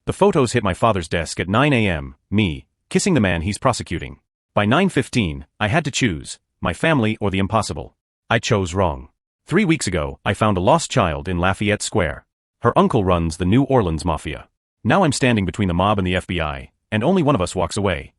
The photos hit my father's desk at 9 a.m., me, kissing the man he's prosecuting. By 9:15, I had to choose, my family or the impossible. I chose wrong. 3 weeks ago, I found a lost child in Lafayette Square. Her uncle runs the New Orleans Mafia. Now I'm standing between the mob and the FBI, and only one of us walks away.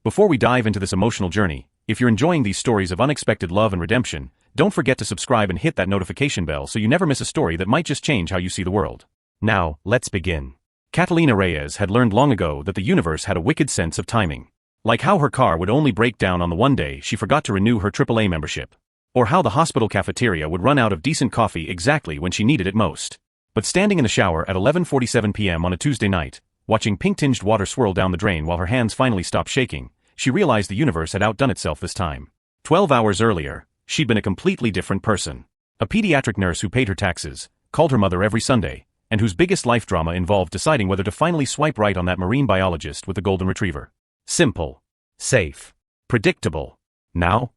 Before we dive into this emotional journey, if you're enjoying these stories of unexpected love and redemption, don't forget to subscribe and hit that notification bell so you never miss a story that might just change how you see the world. Now, let's begin. Catalina Reyes had learned long ago that the universe had a wicked sense of timing. Like how her car would only break down on the one day she forgot to renew her AAA membership. Or how the hospital cafeteria would run out of decent coffee exactly when she needed it most. But standing in the shower at 11:47 p.m. on a Tuesday night, watching pink-tinged water swirl down the drain while her hands finally stopped shaking, she realized the universe had outdone itself this time. 12 hours earlier, she'd been a completely different person. A pediatric nurse who paid her taxes, called her mother every Sunday, and whose biggest life drama involved deciding whether to finally swipe right on that marine biologist with the golden retriever. Simple. Safe. Predictable. Now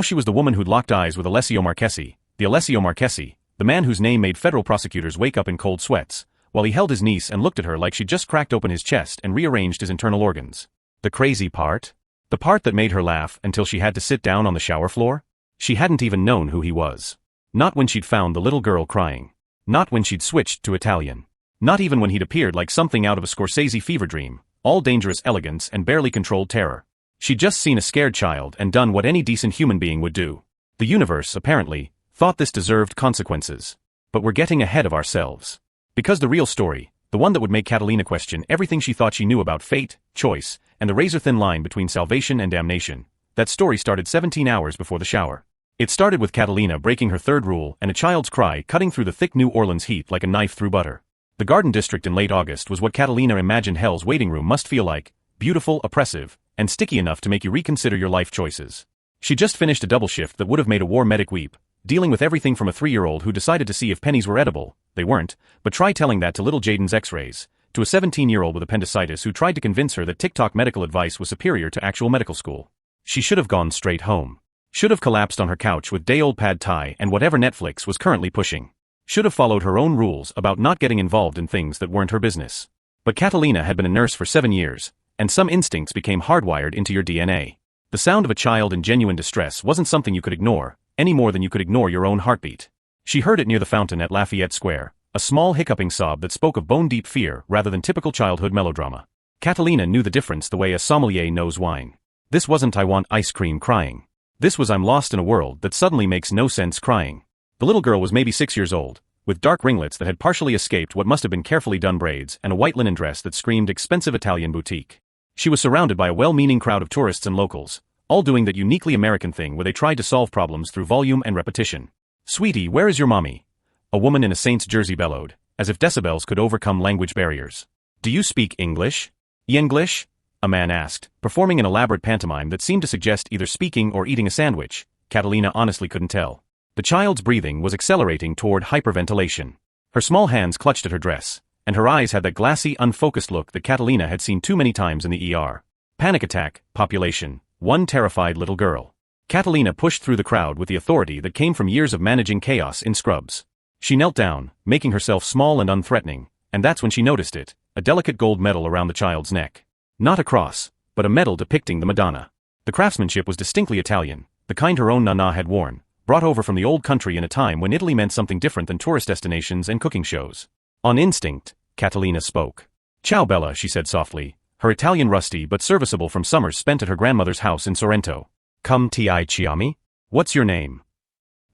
she was the woman who'd locked eyes with Alessio Marchesi, the man whose name made federal prosecutors wake up in cold sweats, while he held his niece and looked at her like she'd just cracked open his chest and rearranged his internal organs. The crazy part? The part that made her laugh until she had to sit down on the shower floor? She hadn't even known who he was. Not when she'd found the little girl crying. Not when she'd switched to Italian. Not even when he'd appeared like something out of a Scorsese fever dream, all dangerous elegance and barely controlled terror. She'd just seen a scared child and done what any decent human being would do. The universe, apparently, thought this deserved consequences. But we're getting ahead of ourselves. Because the real story, the one that would make Catalina question everything she thought she knew about fate, choice, and the razor-thin line between salvation and damnation, that story started 17 hours before the shower. It started with Catalina breaking her third rule and a child's cry cutting through the thick New Orleans heat like a knife through butter. The Garden District in late August was what Catalina imagined hell's waiting room must feel like, beautiful, oppressive, and sticky enough to make you reconsider your life choices. She just finished a double shift that would have made a war medic weep, dealing with everything from a 3-year-old who decided to see if pennies were edible, they weren't, but try telling that to little Jaden's x-rays, to a 17-year-old with appendicitis who tried to convince her that TikTok medical advice was superior to actual medical school. She should have gone straight home. Should have collapsed on her couch with day-old pad thai and whatever Netflix was currently pushing. Should have followed her own rules about not getting involved in things that weren't her business. But Catalina had been a nurse for 7 years, and some instincts became hardwired into your DNA. The sound of a child in genuine distress wasn't something you could ignore, any more than you could ignore your own heartbeat. She heard it near the fountain at Lafayette Square, a small hiccuping sob that spoke of bone-deep fear rather than typical childhood melodrama. Catalina knew the difference the way a sommelier knows wine. This wasn't "I want ice cream" crying. This was "I'm lost in a world that suddenly makes no sense" crying. The little girl was maybe 6 years old, with dark ringlets that had partially escaped what must have been carefully done braids and a white linen dress that screamed expensive Italian boutique. She was surrounded by a well-meaning crowd of tourists and locals, all doing that uniquely American thing where they tried to solve problems through volume and repetition. "Sweetie, where is your mommy?" A woman in a Saints jersey bellowed, as if decibels could overcome language barriers. "Do you speak English?" "Yenglish?" a man asked, performing an elaborate pantomime that seemed to suggest either speaking or eating a sandwich. Catalina honestly couldn't tell. The child's breathing was accelerating toward hyperventilation. Her small hands clutched at her dress, and her eyes had that glassy, unfocused look that Catalina had seen too many times in the ER. Panic attack, population, one terrified little girl. Catalina pushed through the crowd with the authority that came from years of managing chaos in scrubs. She knelt down, making herself small and unthreatening, and that's when she noticed it, a delicate gold medal around the child's neck. Not a cross, but a medal depicting the Madonna. The craftsmanship was distinctly Italian, the kind her own Nana had worn, brought over from the old country in a time when Italy meant something different than tourist destinations and cooking shows. On instinct, Catalina spoke. "Ciao Bella," she said softly, her Italian rusty but serviceable from summers spent at her grandmother's house in Sorrento. "Come ti chiami? What's your name?"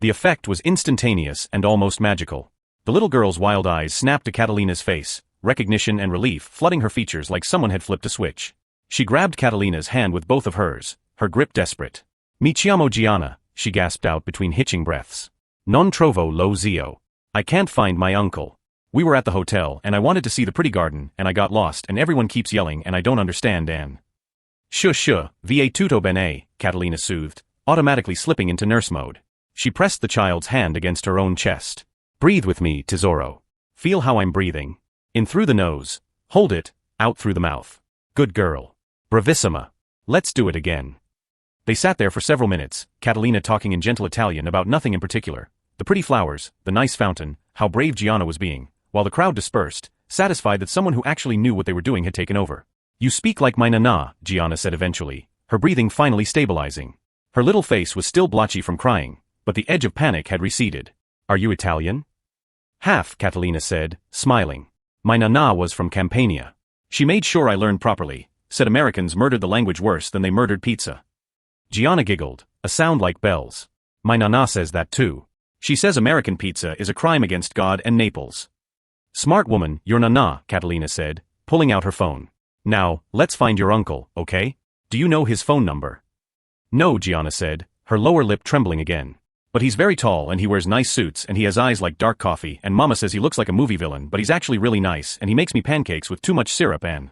The effect was instantaneous and almost magical. The little girl's wild eyes snapped to Catalina's face, recognition and relief flooding her features like someone had flipped a switch. She grabbed Catalina's hand with both of hers, her grip desperate. "Mi chiamo Gianna," she gasped out between hitching breaths. "Non trovo lo zio. I can't find my uncle. We were at the hotel and I wanted to see the pretty garden and I got lost and everyone keeps yelling and I don't understand and..." "Shush, va tutto bene," Catalina soothed, automatically slipping into nurse mode. She pressed the child's hand against her own chest. "Breathe with me, tesoro. Feel how I'm breathing. In through the nose. Hold it, out through the mouth. Good girl. Bravissima. Let's do it again." They sat there for several minutes, Catalina talking in gentle Italian about nothing in particular. The pretty flowers, the nice fountain, how brave Gianna was being. While the crowd dispersed, satisfied that someone who actually knew what they were doing had taken over. "You speak like my nana," Gianna said eventually, her breathing finally stabilizing. Her little face was still blotchy from crying, but the edge of panic had receded. "Are you Italian?" "Half," Catalina said, smiling. "My nana was from Campania. She made sure I learned properly, said Americans murdered the language worse than they murdered pizza." Gianna giggled, a sound like bells. "My nana says that too. She says American pizza is a crime against God and Naples." "Smart woman, your nana," Catalina said, pulling out her phone. "Now, let's find your uncle, okay? Do you know his phone number?" "No," Gianna said, her lower lip trembling again. "But he's very tall and he wears nice suits and he has eyes like dark coffee and Mama says he looks like a movie villain but he's actually really nice and he makes me pancakes with too much syrup and—"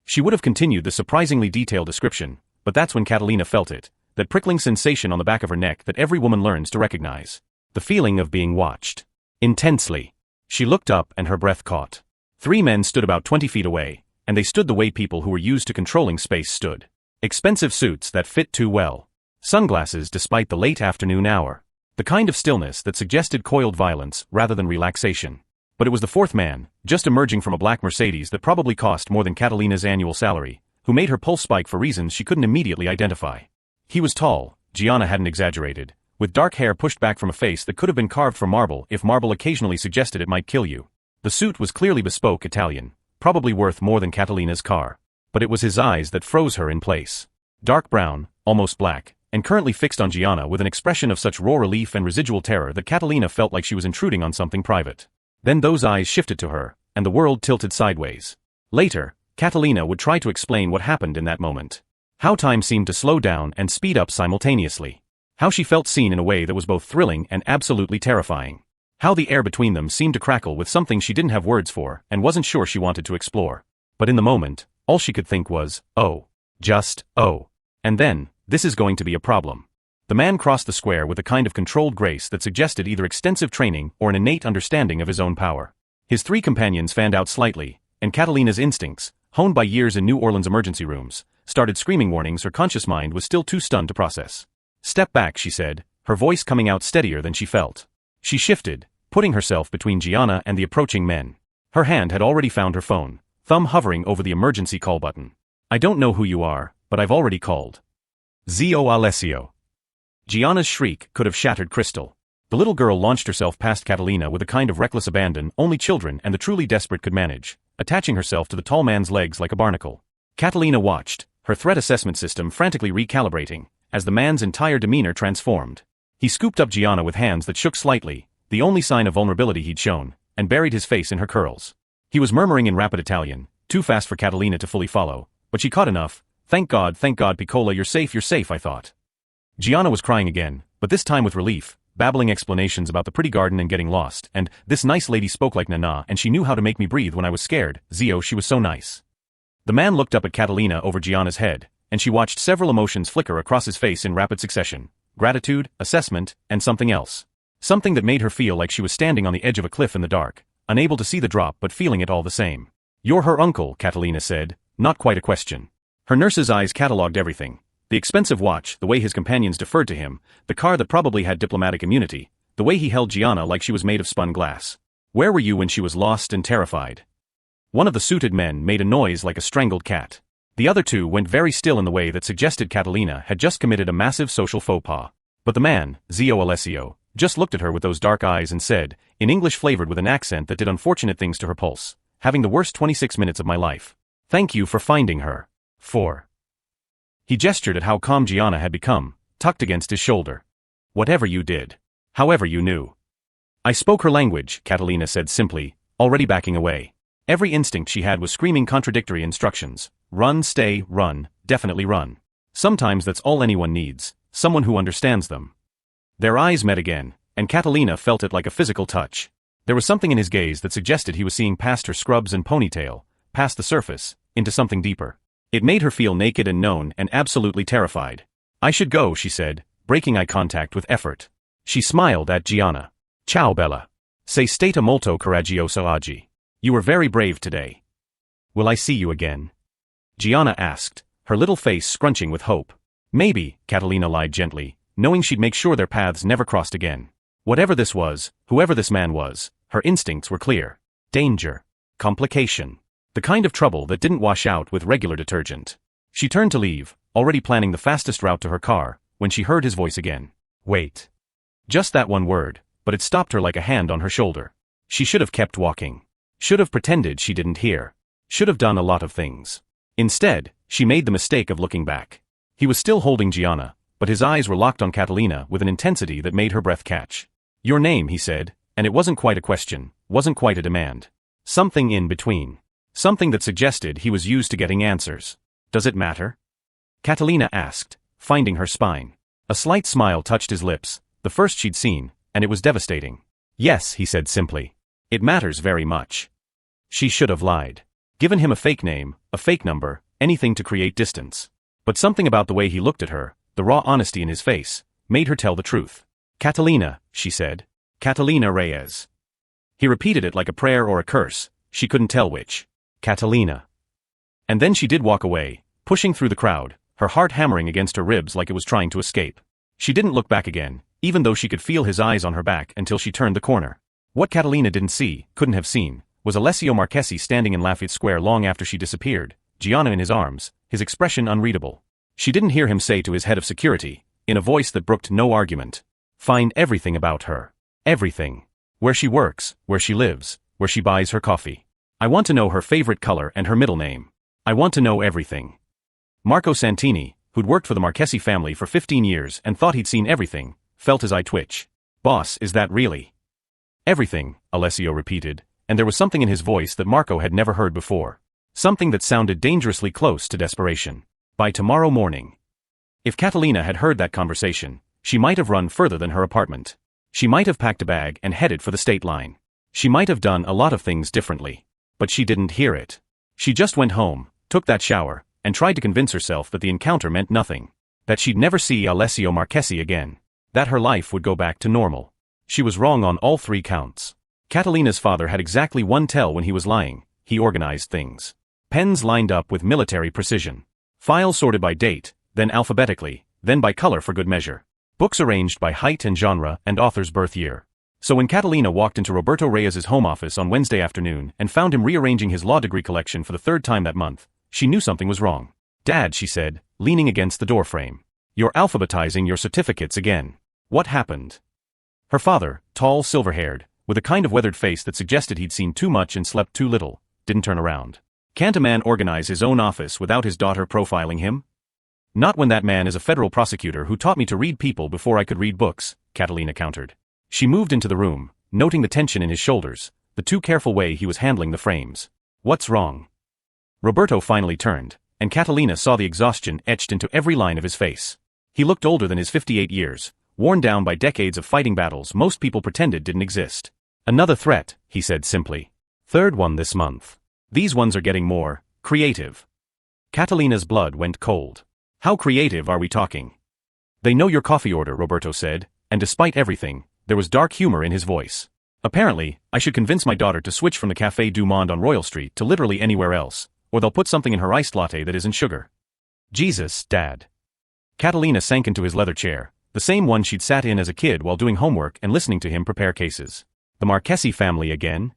She would have continued the surprisingly detailed description, but that's when Catalina felt it, that prickling sensation on the back of her neck that every woman learns to recognize. The feeling of being watched. Intensely. She looked up and her breath caught. 3 men stood about 20 feet away, and they stood the way people who were used to controlling space stood. Expensive suits that fit too well. Sunglasses despite the late afternoon hour. The kind of stillness that suggested coiled violence rather than relaxation. But it was the 4th man, just emerging from a black Mercedes that probably cost more than Catalina's annual salary, who made her pulse spike for reasons she couldn't immediately identify. He was tall, Gianna hadn't exaggerated, with dark hair pushed back from a face that could have been carved from marble if marble occasionally suggested it might kill you. The suit was clearly bespoke Italian, probably worth more than Catalina's car. But it was his eyes that froze her in place. Dark brown, almost black, and currently fixed on Gianna with an expression of such raw relief and residual terror that Catalina felt like she was intruding on something private. Then those eyes shifted to her, and the world tilted sideways. Later, Catalina would try to explain what happened in that moment. How time seemed to slow down and speed up simultaneously. How she felt seen in a way that was both thrilling and absolutely terrifying. How the air between them seemed to crackle with something she didn't have words for and wasn't sure she wanted to explore. But in the moment, all she could think was, oh. Just, oh. And then, this is going to be a problem. The man crossed the square with a kind of controlled grace that suggested either extensive training or an innate understanding of his own power. His 3 companions fanned out slightly, and Catalina's instincts, honed by years in New Orleans emergency rooms, started screaming warnings her conscious mind was still too stunned to process. "Step back," she said, her voice coming out steadier than she felt. She shifted, putting herself between Gianna and the approaching men. Her hand had already found her phone, thumb hovering over the emergency call button. "I don't know who you are, but I've already called. Zio Alessio." Gianna's shriek could have shattered crystal. The little girl launched herself past Catalina with a kind of reckless abandon only children and the truly desperate could manage, attaching herself to the tall man's legs like a barnacle. Catalina watched, her threat assessment system frantically recalibrating, as the man's entire demeanor transformed. He scooped up Gianna with hands that shook slightly, the only sign of vulnerability he'd shown, and buried his face in her curls. He was murmuring in rapid Italian, too fast for Catalina to fully follow, but she caught enough. Thank God, Piccola, you're safe, I thought." Gianna was crying again, but this time with relief, babbling explanations about the pretty garden and getting lost, and "this nice lady spoke like Nana and she knew how to make me breathe when I was scared, Zio, she was so nice." The man looked up at Catalina over Gianna's head, and she watched several emotions flicker across his face in rapid succession. Gratitude, assessment, and something else. Something that made her feel like she was standing on the edge of a cliff in the dark, unable to see the drop but feeling it all the same. "You're her uncle," Catalina said, not quite a question. Her nurse's eyes catalogued everything. The expensive watch, the way his companions deferred to him, the car that probably had diplomatic immunity, the way he held Gianna like she was made of spun glass. "Where were you when she was lost and terrified?" One of the suited men made a noise like a strangled cat. The other 2 went very still in the way that suggested Catalina had just committed a massive social faux pas. But the man, Zio Alessio, just looked at her with those dark eyes and said, in English flavored with an accent that did unfortunate things to her pulse, "Having the worst 26 minutes of my life. Thank you for finding her." 4. He gestured at how calm Gianna had become, tucked against his shoulder. "Whatever you did. However you knew." "I spoke her language," Catalina said simply, already backing away. Every instinct she had was screaming contradictory instructions. Run, stay, run, definitely run. Sometimes that's all anyone needs, someone who understands them. Their eyes met again, and Catalina felt it like a physical touch. There was something in his gaze that suggested he was seeing past her scrubs and ponytail, past the surface, into something deeper. It made her feel naked and known and absolutely terrified. "I should go," she said, breaking eye contact with effort. She smiled at Gianna. "Ciao, Bella. Sei stata molto coraggiosa oggi. You were very brave today." "Will I see you again?" Gianna asked, her little face scrunching with hope. "Maybe," Catalina lied gently, knowing she'd make sure their paths never crossed again. Whatever this was, whoever this man was, her instincts were clear. Danger. Complication. The kind of trouble that didn't wash out with regular detergent. She turned to leave, already planning the fastest route to her car, when she heard his voice again. Wait. Just that one word, but it stopped her like a hand on her shoulder. She should have kept walking. Should have pretended she didn't hear. Should have done a lot of things. Instead, she made the mistake of looking back. He was still holding Gianna, but his eyes were locked on Catalina with an intensity that made her breath catch. Your name, he said, and it wasn't quite a question, wasn't quite a demand. Something in between. Something that suggested he was used to getting answers. Does it matter? Catalina asked, finding her spine. A slight smile touched his lips, the first she'd seen, and it was devastating. Yes, he said simply. It matters very much. She should have lied. Given him a fake name, a fake number, anything to create distance. But something about the way he looked at her, the raw honesty in his face, made her tell the truth. Catalina, she said. Catalina Reyes. He repeated it like a prayer or a curse, she couldn't tell which. Catalina. And then she did walk away, pushing through the crowd, her heart hammering against her ribs like it was trying to escape. She didn't look back again, even though she could feel his eyes on her back until she turned the corner. What Catalina didn't see, couldn't have seen, was Alessio Marchesi standing in Lafayette Square long after she disappeared, Gianna in his arms, his expression unreadable. She didn't hear him say to his head of security, in a voice that brooked no argument, find everything about her. Everything. Where she works, where she lives, where she buys her coffee. I want to know her favorite color and her middle name. I want to know everything. Marco Santini, who'd worked for the Marchesi family for 15 years and thought he'd seen everything, felt his eye twitch. Boss, is that really everything? Alessio repeated, and there was something in his voice that Marco had never heard before. Something that sounded dangerously close to desperation. By tomorrow morning. If Catalina had heard that conversation, she might have run further than her apartment. She might have packed a bag and headed for the state line. She might have done a lot of things differently. But she didn't hear it. She just went home, took that shower, and tried to convince herself that the encounter meant nothing. That she'd never see Alessio Marchesi again. That her life would go back to normal. She was wrong on all three counts. Catalina's father had exactly one tell when he was lying. He organized things. Pens lined up with military precision. Files sorted by date, then alphabetically, then by color for good measure. Books arranged by height and genre and author's birth year. So when Catalina walked into Roberto Reyes's home office on Wednesday afternoon and found him rearranging his law degree collection for the third time that month, she knew something was wrong. Dad, she said, leaning against the doorframe. You're alphabetizing your certificates again. What happened? Her father, tall, silver-haired, with a kind of weathered face that suggested he'd seen too much and slept too little, didn't turn around. Can't a man organize his own office without his daughter profiling him? Not when that man is a federal prosecutor who taught me to read people before I could read books, Catalina countered. She moved into the room, noting the tension in his shoulders, the too careful way he was handling the frames. What's wrong? Roberto finally turned, and Catalina saw the exhaustion etched into every line of his face. He looked older than his 58 years, worn down by decades of fighting battles most people pretended didn't exist. Another threat, he said simply. Third one this month. These ones are getting more creative. Catalina's blood went cold. How creative are we talking? They know your coffee order, Roberto said, and despite everything, there was dark humor in his voice. Apparently, I should convince my daughter to switch from the Café du Monde on Royal Street to literally anywhere else, or they'll put something in her iced latte that isn't sugar. Jesus, Dad. Catalina sank into his leather chair, the same one she'd sat in as a kid while doing homework and listening to him prepare cases. The Marchesi family again?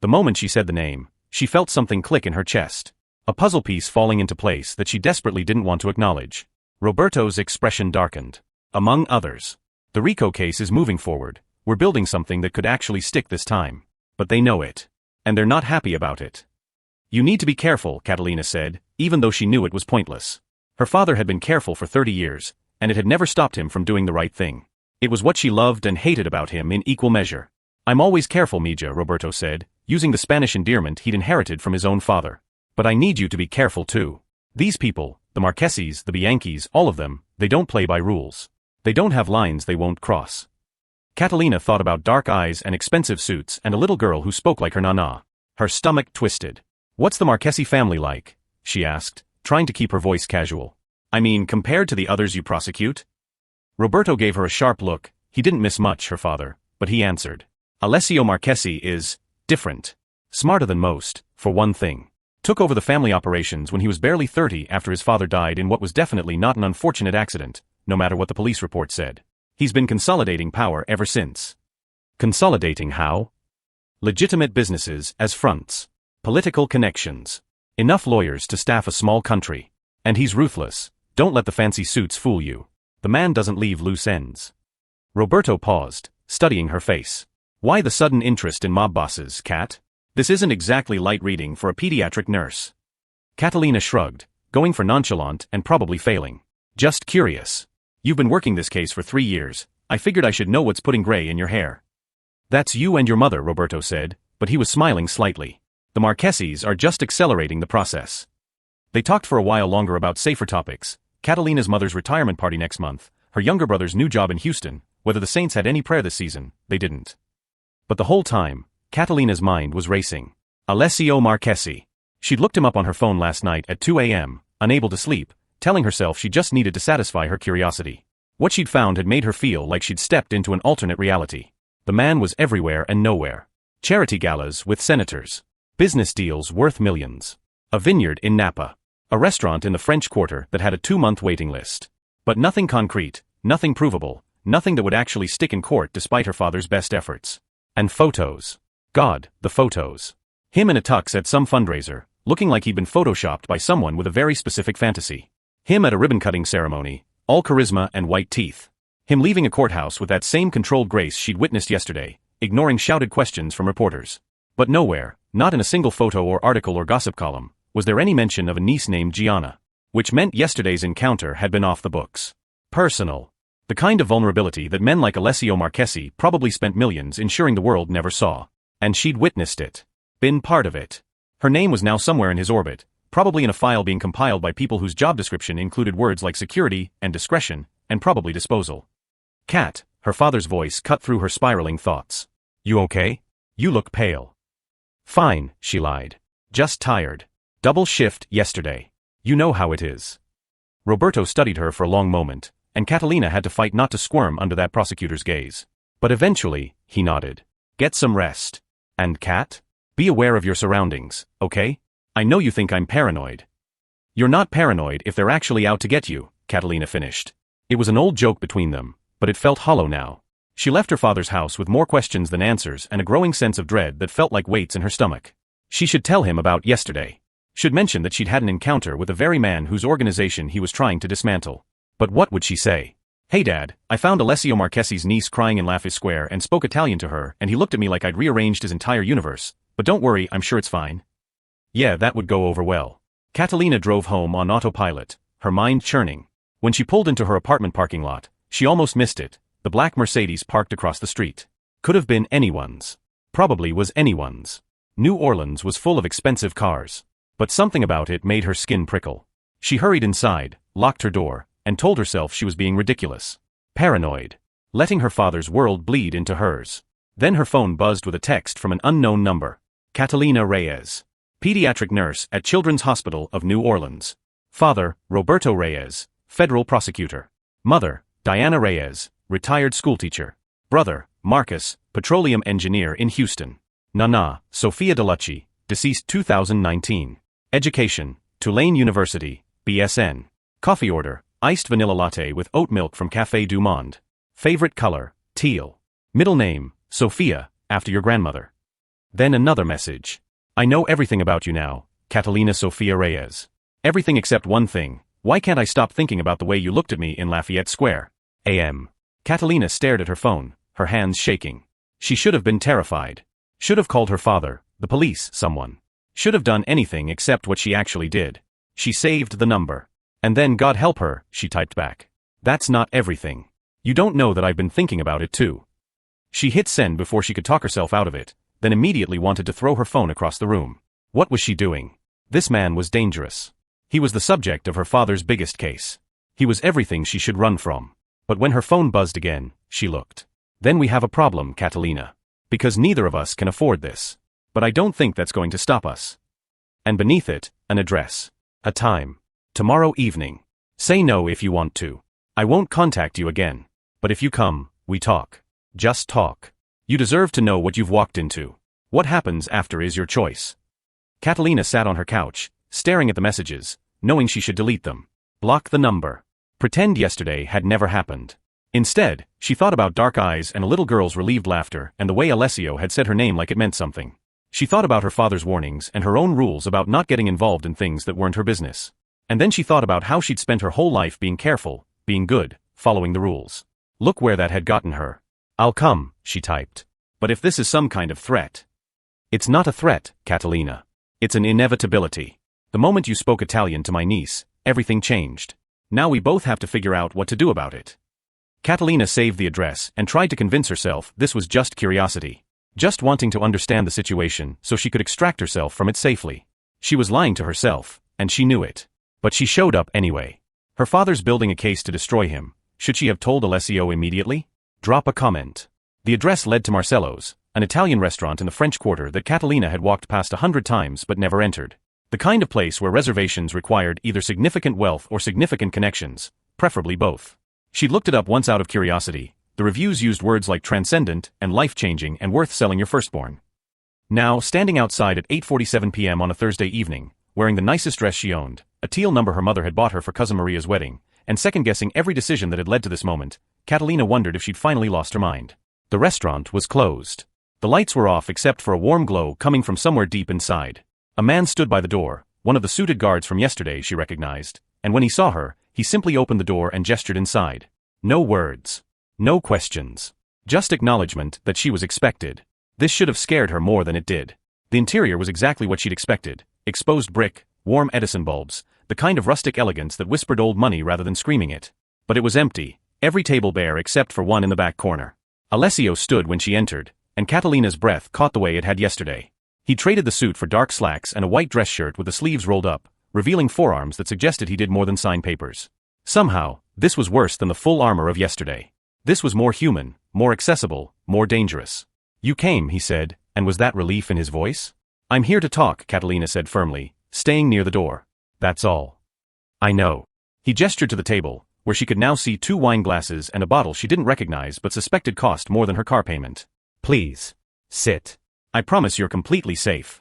The moment she said the name, she felt something click in her chest. A puzzle piece falling into place that she desperately didn't want to acknowledge. Roberto's expression darkened. Among others. The Rico case is moving forward. We're building something that could actually stick this time. But they know it. And they're not happy about it. You need to be careful, Catalina said, even though she knew it was pointless. Her father had been careful for 30 years, and it had never stopped him from doing the right thing. It was what she loved and hated about him in equal measure. I'm always careful, Mija, Roberto said, using the Spanish endearment he'd inherited from his own father. But I need you to be careful too. These people, the Marchesis, the Bianchis, all of them, they don't play by rules. They don't have lines they won't cross. Catalina thought about dark eyes and expensive suits and a little girl who spoke like her nana. Her stomach twisted. What's the Marchesi family like? She asked, trying to keep her voice casual. I mean, compared to the others you prosecute? Roberto gave her a sharp look. He didn't miss much, her father, but he answered. Alessio Marchesi is different. Smarter than most, for one thing. Took over the family operations when he was barely 30 after his father died in what was definitely not an unfortunate accident, no matter what the police report said. He's been consolidating power ever since. Consolidating how? Legitimate businesses as fronts. Political connections. Enough lawyers to staff a small country. And he's ruthless. Don't let the fancy suits fool you. The man doesn't leave loose ends. Roberto paused, studying her face. Why the sudden interest in mob bosses, Kat? This isn't exactly light reading for a pediatric nurse. Catalina shrugged, going for nonchalant and probably failing. Just curious. You've been working this case for 3 years. I figured I should know what's putting gray in your hair. That's you and your mother, Roberto said, but he was smiling slightly. The Marchesis are just accelerating the process. They talked for a while longer about safer topics. Catalina's mother's retirement party next month, her younger brother's new job in Houston, whether the Saints had any prayer this season, they didn't. But the whole time, Catalina's mind was racing. Alessio Marchesi. She'd looked him up on her phone last night at 2 a.m., unable to sleep, telling herself she just needed to satisfy her curiosity. What she'd found had made her feel like she'd stepped into an alternate reality. The man was everywhere and nowhere. Charity galas with senators. Business deals worth millions. A vineyard in Napa. A restaurant in the French Quarter that had a 2-month waiting list. But nothing concrete, nothing provable, nothing that would actually stick in court despite her father's best efforts. And photos. God, the photos. Him in a tux at some fundraiser, looking like he'd been photoshopped by someone with a very specific fantasy. Him at a ribbon-cutting ceremony, all charisma and white teeth. Him leaving a courthouse with that same controlled grace she'd witnessed yesterday, ignoring shouted questions from reporters. But nowhere, not in a single photo or article or gossip column, was there any mention of a niece named Gianna. Which meant yesterday's encounter had been off the books. Personal. The kind of vulnerability that men like Alessio Marchesi probably spent millions ensuring the world never saw. And she'd witnessed it. Been part of it. Her name was now somewhere in his orbit, probably in a file being compiled by people whose job description included words like security and discretion, and probably disposal. Kat, her father's voice cut through her spiraling thoughts. You okay? You look pale. Fine, she lied. Just tired. Double shift yesterday. You know how it is. Roberto studied her for a long moment, and Catalina had to fight not to squirm under that prosecutor's gaze. But eventually, he nodded. Get some rest. And Kat? Be aware of your surroundings, okay? I know you think I'm paranoid. You're not paranoid if they're actually out to get you, Catalina finished. It was an old joke between them, but it felt hollow now. She left her father's house with more questions than answers and a growing sense of dread that felt like weights in her stomach. She should tell him about yesterday. Should mention that she'd had an encounter with the very man whose organization he was trying to dismantle. But what would she say? Hey Dad, I found Alessio Marchesi's niece crying in Lafayette Square and spoke Italian to her and he looked at me like I'd rearranged his entire universe. But don't worry, I'm sure it's fine. Yeah, that would go over well. Catalina drove home on autopilot, her mind churning. When she pulled into her apartment parking lot, she almost missed it. The black Mercedes parked across the street. Could have been anyone's. Probably was anyone's. New Orleans was full of expensive cars. But something about it made her skin prickle. She hurried inside, locked her door, and told herself she was being ridiculous. Paranoid. Letting her father's world bleed into hers. Then her phone buzzed with a text from an unknown number. Catalina Reyes. Pediatric nurse at Children's Hospital of New Orleans. Father, Roberto Reyes, federal prosecutor. Mother, Diana Reyes, retired schoolteacher. Brother, Marcus, petroleum engineer in Houston. Nana, Sophia DeLucci, deceased 2019. Education, Tulane University, BSN. Coffee order, iced vanilla latte with oat milk from Café du Monde. Favorite color, teal. Middle name, Sophia, after your grandmother. Then another message. I know everything about you now, Catalina Sofia Reyes. Everything except one thing. Why can't I stop thinking about the way you looked at me in Lafayette Square? A.M. Catalina stared at her phone, her hands shaking. She should have been terrified. Should have called her father, the police, someone. Should have done anything except what she actually did. She saved the number. And then God help her, she typed back. That's not everything. You don't know that I've been thinking about it too. She hit send before she could talk herself out of it, then immediately wanted to throw her phone across the room. What was she doing? This man was dangerous. He was the subject of her father's biggest case. He was everything she should run from. But when her phone buzzed again, she looked. Then we have a problem, Catalina. Because neither of us can afford this. But I don't think that's going to stop us. And beneath it, an address. A time. Tomorrow evening. Say no if you want to. I won't contact you again. But if you come, we talk. Just talk. You deserve to know what you've walked into. What happens after is your choice. Catalina sat on her couch, staring at the messages, knowing she should delete them. Block the number. Pretend yesterday had never happened. Instead, she thought about dark eyes and a little girl's relieved laughter and the way Alessio had said her name like it meant something. She thought about her father's warnings and her own rules about not getting involved in things that weren't her business. And then she thought about how she'd spent her whole life being careful, being good, following the rules. Look where that had gotten her. "I'll come," she typed. "But if this is some kind of threat." "It's not a threat, Catalina. It's an inevitability. The moment you spoke Italian to my niece, everything changed. Now we both have to figure out what to do about it." Catalina saved the address and tried to convince herself this was just curiosity. Just wanting to understand the situation so she could extract herself from it safely. She was lying to herself, and she knew it. But she showed up anyway. Her father's building a case to destroy him. Should she have told Alessio immediately? Drop a comment. The address led to Marcello's, an Italian restaurant in the French Quarter that Catalina had walked past 100 times but never entered. The kind of place where reservations required either significant wealth or significant connections, preferably both. She'd looked it up once out of curiosity. The reviews used words like transcendent and life-changing and worth selling your firstborn. Now, standing outside at 8:47 p.m. on a Thursday evening, wearing the nicest dress she owned, a teal number her mother had bought her for Cousin Maria's wedding, and second-guessing every decision that had led to this moment, Catalina wondered if she'd finally lost her mind. The restaurant was closed. The lights were off except for a warm glow coming from somewhere deep inside. A man stood by the door, one of the suited guards from yesterday she recognized, and when he saw her, he simply opened the door and gestured inside. No words. No questions. Just acknowledgement that she was expected. This should have scared her more than it did. The interior was exactly what she'd expected. Exposed brick, warm Edison bulbs, the kind of rustic elegance that whispered old money rather than screaming it. But it was empty, every table bare except for one in the back corner. Alessio stood when she entered, and Catalina's breath caught the way it had yesterday. He traded the suit for dark slacks and a white dress shirt with the sleeves rolled up, revealing forearms that suggested he did more than sign papers. Somehow, this was worse than the full armor of yesterday. This was more human, more accessible, more dangerous. "You came," he said, and was that relief in his voice? "I'm here to talk," Catalina said firmly, staying near the door. "That's all." "I know." He gestured to the table, where she could now see 2 wine glasses and a bottle she didn't recognize but suspected cost more than her car payment. "Please. Sit. I promise you're completely safe."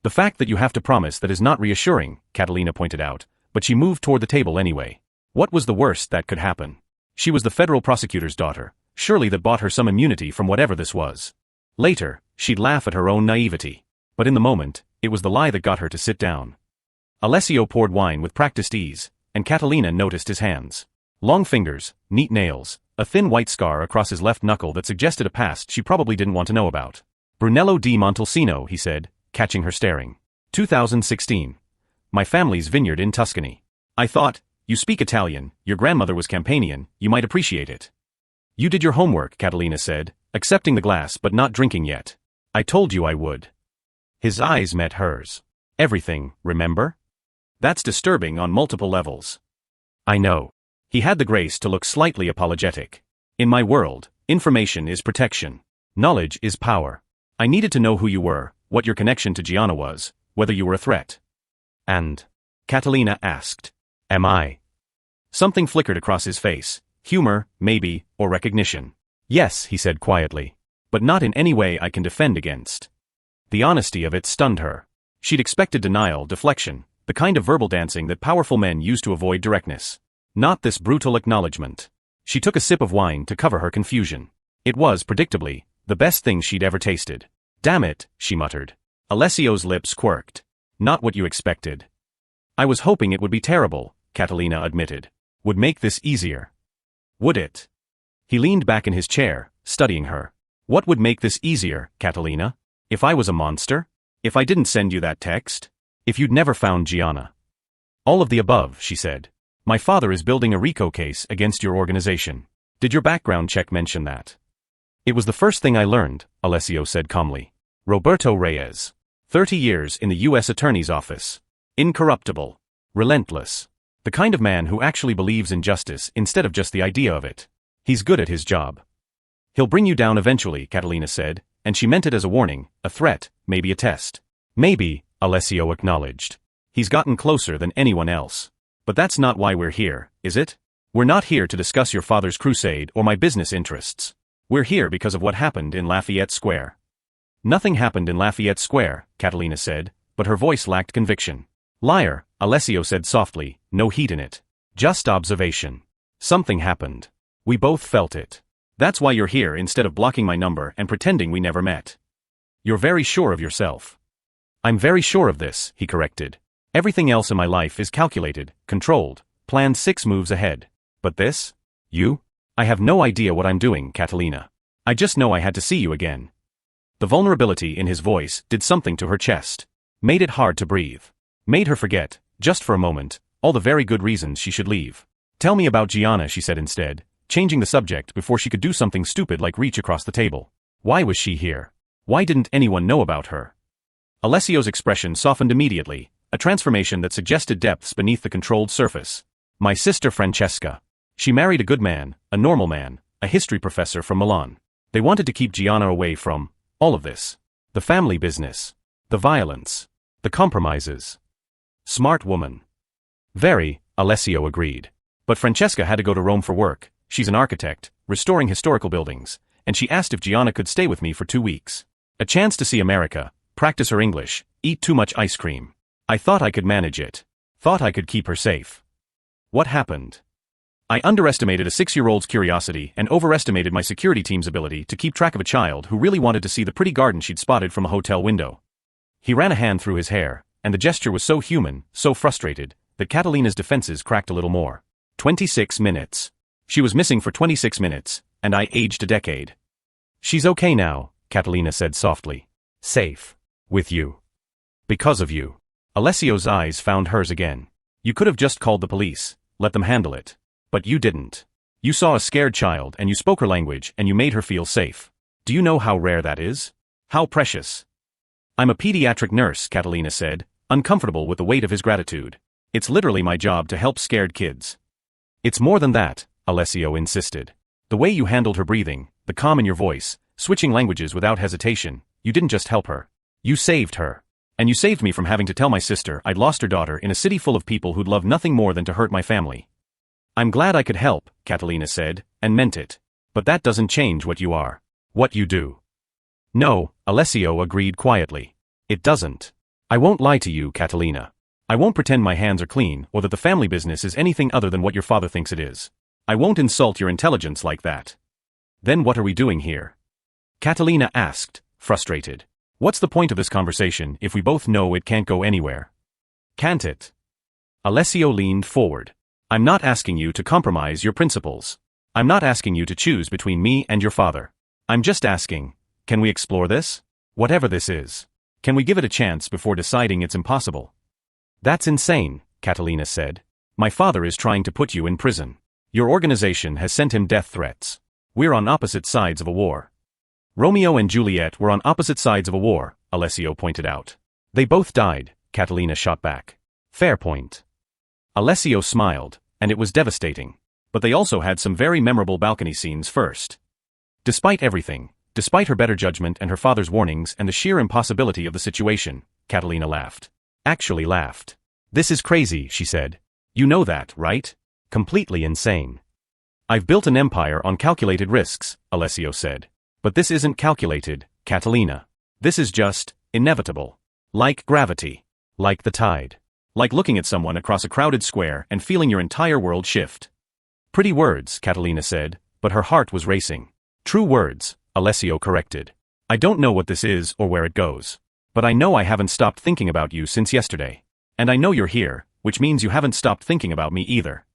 "The fact that you have to promise that is not reassuring," Catalina pointed out, but she moved toward the table anyway. What was the worst that could happen? She was the federal prosecutor's daughter, surely that bought her some immunity from whatever this was. Later, she'd laugh at her own naivety. But in the moment, it was the lie that got her to sit down. Alessio poured wine with practiced ease, and Catalina noticed his hands. Long fingers, neat nails, a thin white scar across his left knuckle that suggested a past she probably didn't want to know about. "Brunello di Montalcino," he said, catching her staring. 2016. "My family's vineyard in Tuscany." "I thought, you speak Italian, your grandmother was Campanian, you might appreciate it." "You did your homework," Catalina said, accepting the glass but not drinking yet. "I told you I would." His eyes met hers. "Everything, remember? That's disturbing on multiple levels." "I know." He had the grace to look slightly apologetic. "In my world, information is protection. Knowledge is power. I needed to know who you were, what your connection to Gianna was, whether you were a threat." "And?" Catalina asked. "Am I?" Something flickered across his face. Humor, maybe, or recognition. "Yes," he said quietly. "But not in any way I can defend against." The honesty of it stunned her. She'd expected denial, deflection, the kind of verbal dancing that powerful men use to avoid directness. Not this brutal acknowledgement. She took a sip of wine to cover her confusion. It was, predictably, the best thing she'd ever tasted. "Damn it," she muttered. Alessio's lips quirked. "Not what you expected." "I was hoping it would be terrible," Catalina admitted. "Would make this easier." "Would it?" He leaned back in his chair, studying her. "What would make this easier, Catalina? If I was a monster? If I didn't send you that text? If you'd never found Gianna?" "All of the above," she said. "My father is building a RICO case against your organization. Did your background check mention that?" "It was the first thing I learned," Alessio said calmly. "Roberto Reyes. 30 years in the U.S. Attorney's Office. Incorruptible. Relentless. The kind of man who actually believes in justice instead of just the idea of it. He's good at his job." "He'll bring you down eventually," Catalina said, and she meant it as a warning, a threat, maybe a test. "Maybe," Alessio acknowledged. "He's gotten closer than anyone else. But that's not why we're here, is it? We're not here to discuss your father's crusade or my business interests. We're here because of what happened in Lafayette Square." "Nothing happened in Lafayette Square," Catalina said, but her voice lacked conviction. "Liar," Alessio said softly, no heat in it. "Just observation. Something happened. We both felt it. That's why you're here instead of blocking my number and pretending we never met." You're very sure of yourself. I'm very sure of this, he corrected. Everything else in my life is calculated, controlled, planned 6 moves ahead. But this? You? I have no idea what I'm doing, Catalina. I just know I had to see you again. The vulnerability in his voice did something to her chest. Made it hard to breathe. Made her forget, just for a moment, all the very good reasons she should leave. Tell me about Gianna, she said instead, changing the subject before she could do something stupid like reach across the table. Why was she here? Why didn't anyone know about her? Alessio's expression softened immediately, a transformation that suggested depths beneath the controlled surface. My sister Francesca. She married a good man, a normal man, a history professor from Milan. They wanted to keep Gianna away from all of this. The family business. The violence. The compromises. Smart woman. Very, Alessio agreed. But Francesca had to go to Rome for work. She's an architect, restoring historical buildings, and she asked if Gianna could stay with me for 2 weeks. A chance to see America, practice her English, eat too much ice cream. I thought I could manage it. Thought I could keep her safe. What happened? I underestimated a 6-year-old's curiosity and overestimated my security team's ability to keep track of a child who really wanted to see the pretty garden she'd spotted from a hotel window. He ran a hand through his hair, and the gesture was so human, so frustrated, that Catalina's defenses cracked a little more. 26 minutes. She was missing for 26 minutes, and I aged a decade. She's okay now, Catalina said softly. Safe. With you. Because of you. Alessio's eyes found hers again. You could have just called the police, let them handle it. But you didn't. You saw a scared child and you spoke her language and you made her feel safe. Do you know how rare that is? How precious? I'm a pediatric nurse, Catalina said, uncomfortable with the weight of his gratitude. It's literally my job to help scared kids. It's more than that, Alessio insisted. The way you handled her breathing, the calm in your voice, switching languages without hesitation, you didn't just help her. You saved her. And you saved me from having to tell my sister I'd lost her daughter in a city full of people who'd love nothing more than to hurt my family. I'm glad I could help, Catalina said, and meant it. But that doesn't change what you are. What you do. No, Alessio agreed quietly. It doesn't. I won't lie to you, Catalina. I won't pretend my hands are clean or that the family business is anything other than what your father thinks it is. I won't insult your intelligence like that. Then what are we doing here? Catalina asked, frustrated. What's the point of this conversation if we both know it can't go anywhere? Can't it? Alessio leaned forward. I'm not asking you to compromise your principles. I'm not asking you to choose between me and your father. I'm just asking, can we explore this? Whatever this is. Can we give it a chance before deciding it's impossible? That's insane, Catalina said. My father is trying to put you in prison. Your organization has sent him death threats. We're on opposite sides of a war. Romeo and Juliet were on opposite sides of a war, Alessio pointed out. They both died, Catalina shot back. Fair point. Alessio smiled, and it was devastating. But they also had some very memorable balcony scenes first. Despite everything, despite her better judgment and her father's warnings and the sheer impossibility of the situation, Catalina laughed. Actually laughed. This is crazy, she said. You know that, right? Completely insane. I've built an empire on calculated risks, Alessio said. But this isn't calculated, Catalina. This is just inevitable. Like gravity. Like the tide. Like looking at someone across a crowded square and feeling your entire world shift. Pretty words, Catalina said, but her heart was racing. True words, Alessio corrected. I don't know what this is or where it goes. But I know I haven't stopped thinking about you since yesterday. And I know you're here, which means you haven't stopped thinking about me either.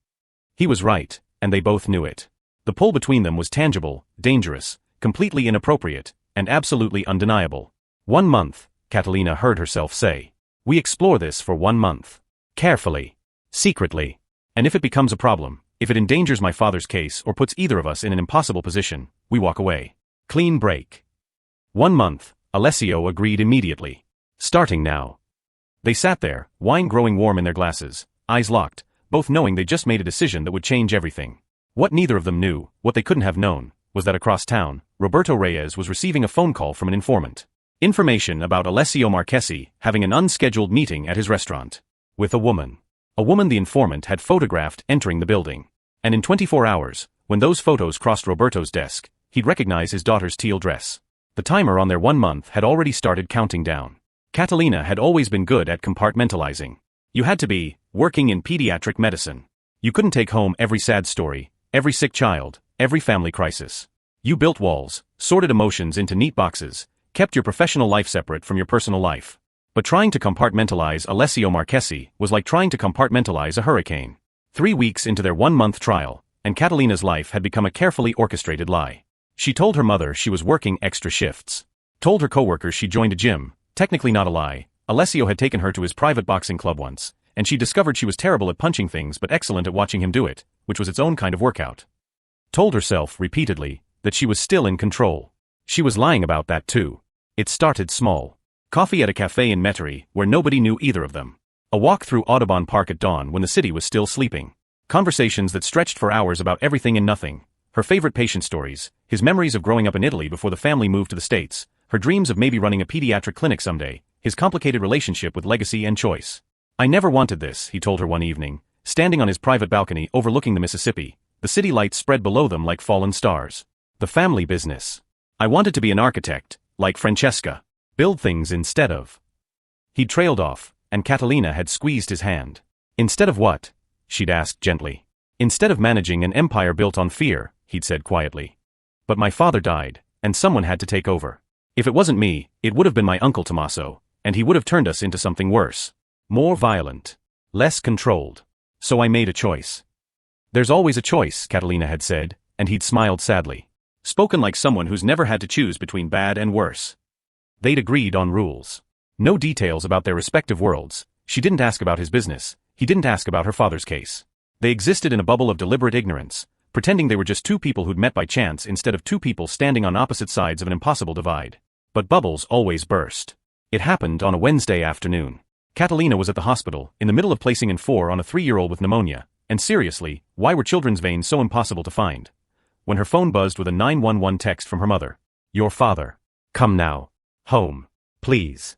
He was right, and they both knew it. The pull between them was tangible, dangerous, completely inappropriate, and absolutely undeniable. 1 month, Catalina heard herself say. We explore this for 1 month. Carefully. Secretly. And if it becomes a problem, if it endangers my father's case or puts either of us in an impossible position, we walk away. Clean break. 1 month, Alessio agreed immediately. Starting now. They sat there, wine growing warm in their glasses, eyes locked, both knowing they just made a decision that would change everything. What neither of them knew, what they couldn't have known, was that across town, Roberto Reyes was receiving a phone call from an informant. Information about Alessio Marchesi having an unscheduled meeting at his restaurant. With a woman. A woman the informant had photographed entering the building. And in 24 hours, when those photos crossed Roberto's desk, he'd recognize his daughter's teal dress. The timer on their 1 month had already started counting down. Catalina had always been good at compartmentalizing. You had to be working in pediatric medicine. You couldn't take home every sad story, every sick child, every family crisis. You built walls, sorted emotions into neat boxes, Kept your professional life separate from your personal life. But trying to compartmentalize Alessio Marchesi was like trying to compartmentalize a hurricane. 3 weeks into their 1-month trial, and Catalina's life had become a carefully orchestrated lie. She told her mother she was working extra shifts. Told her coworkers she joined a gym, technically not a lie. Alessio had taken her to his private boxing club once, and she discovered she was terrible at punching things but excellent at watching him do it, which was its own kind of workout. Told herself, repeatedly, that she was still in control. She was lying about that too. It started small. Coffee at a cafe in Metairie, where nobody knew either of them. A walk through Audubon Park at dawn when the city was still sleeping. Conversations that stretched for hours about everything and nothing. Her favorite patient stories, his memories of growing up in Italy before the family moved to the States, her dreams of maybe running a pediatric clinic someday, his complicated relationship with legacy and choice. I never wanted this, he told her one evening, standing on his private balcony overlooking the Mississippi, the city lights spread below them like fallen stars. The family business. I wanted to be an architect, like Francesca. Build things instead of. He'd trailed off, and Catalina had squeezed his hand. Instead of what? She'd asked gently. Instead of managing an empire built on fear, he'd said quietly. But my father died, and someone had to take over. If it wasn't me, it would have been my uncle Tommaso, and he would have turned us into something worse. More violent. Less controlled. So I made a choice. There's always a choice, Catalina had said, and he'd smiled sadly. Spoken like someone who's never had to choose between bad and worse. They'd agreed on rules. No details about their respective worlds. She didn't ask about his business. He didn't ask about her father's case. They existed in a bubble of deliberate ignorance, pretending they were just two people who'd met by chance instead of two people standing on opposite sides of an impossible divide. But bubbles always burst. It happened on a Wednesday afternoon. Catalina was at the hospital, in the middle of placing in 4 on a 3-year-old with pneumonia, and seriously, why were children's veins so impossible to find? When her phone buzzed with a 911 text from her mother. Your father. Come now. Home. Please.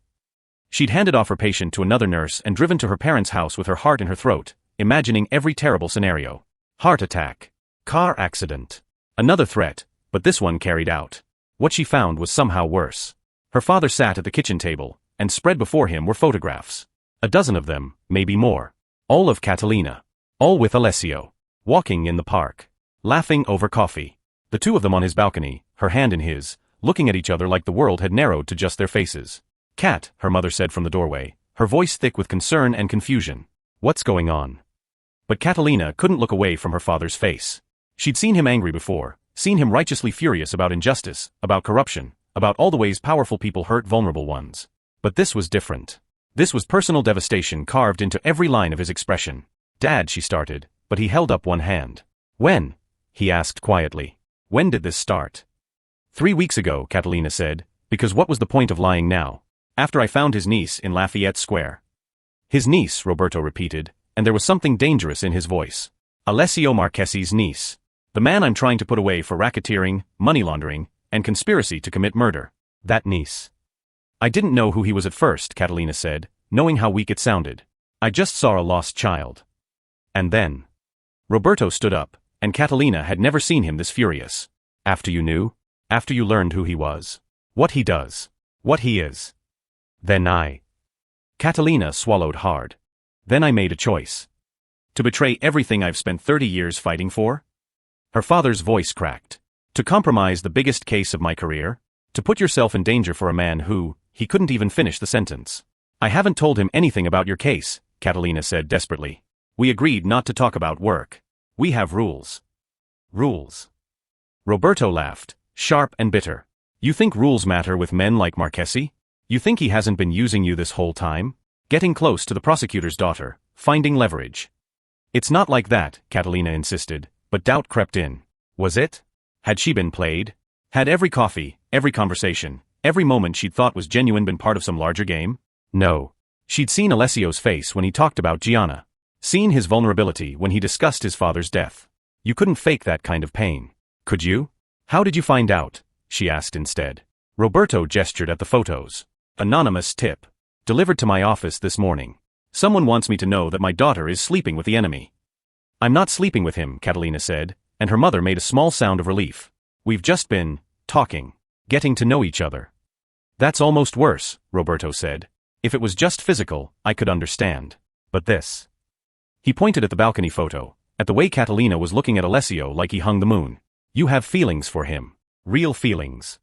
She'd handed off her patient to another nurse and driven to her parents' house with her heart in her throat, imagining every terrible scenario. Heart attack. Car accident. Another threat, but this one carried out. What she found was somehow worse. Her father sat at the kitchen table, and spread before him were photographs. A dozen of them, maybe more. All of Catalina. All with Alessio. Walking in the park. Laughing over coffee. The two of them on his balcony, her hand in his, looking at each other like the world had narrowed to just their faces. Cat, her mother said from the doorway, her voice thick with concern and confusion. What's going on? But Catalina couldn't look away from her father's face. She'd seen him angry before, seen him righteously furious about injustice, about corruption, about all the ways powerful people hurt vulnerable ones. But this was different. This was personal devastation carved into every line of his expression. Dad, she started, but he held up one hand. When? He asked quietly. When did this start? 3 weeks ago, Catalina said, because what was the point of lying now? After I found his niece in Lafayette Square. His niece, Roberto repeated, and there was something dangerous in his voice. Alessio Marchesi's niece. The man I'm trying to put away for racketeering, money laundering, and conspiracy to commit murder. That niece. I didn't know who he was at first, Catalina said, knowing how weak it sounded. I just saw a lost child. And then. Roberto stood up, and Catalina had never seen him this furious. After you knew? After you learned who he was? What he does? What he is? Then I. Catalina swallowed hard. Then I made a choice. To betray everything I've spent 30 years fighting for? Her father's voice cracked. To compromise the biggest case of my career? To put yourself in danger for a man who, he couldn't even finish the sentence. I haven't told him anything about your case, Catalina said desperately. We agreed not to talk about work. We have rules. Rules. Roberto laughed, sharp and bitter. You think rules matter with men like Marchesi? You think he hasn't been using you this whole time? Getting close to the prosecutor's daughter, finding leverage. It's not like that, Catalina insisted, but doubt crept in. Was it? Had she been played? Had every coffee, every conversation, every moment she'd thought was genuine been part of some larger game? No. She'd seen Alessio's face when he talked about Gianna. Seen his vulnerability when he discussed his father's death. You couldn't fake that kind of pain. Could you? How did you find out? She asked instead. Roberto gestured at the photos. Anonymous tip. Delivered to my office this morning. Someone wants me to know that my daughter is sleeping with the enemy. I'm not sleeping with him, Catalina said, and her mother made a small sound of relief. We've just been talking. Getting to know each other. That's almost worse, Roberto said. If it was just physical, I could understand. But this. He pointed at the balcony photo, at the way Catalina was looking at Alessio like he hung the moon. You have feelings for him. Real feelings.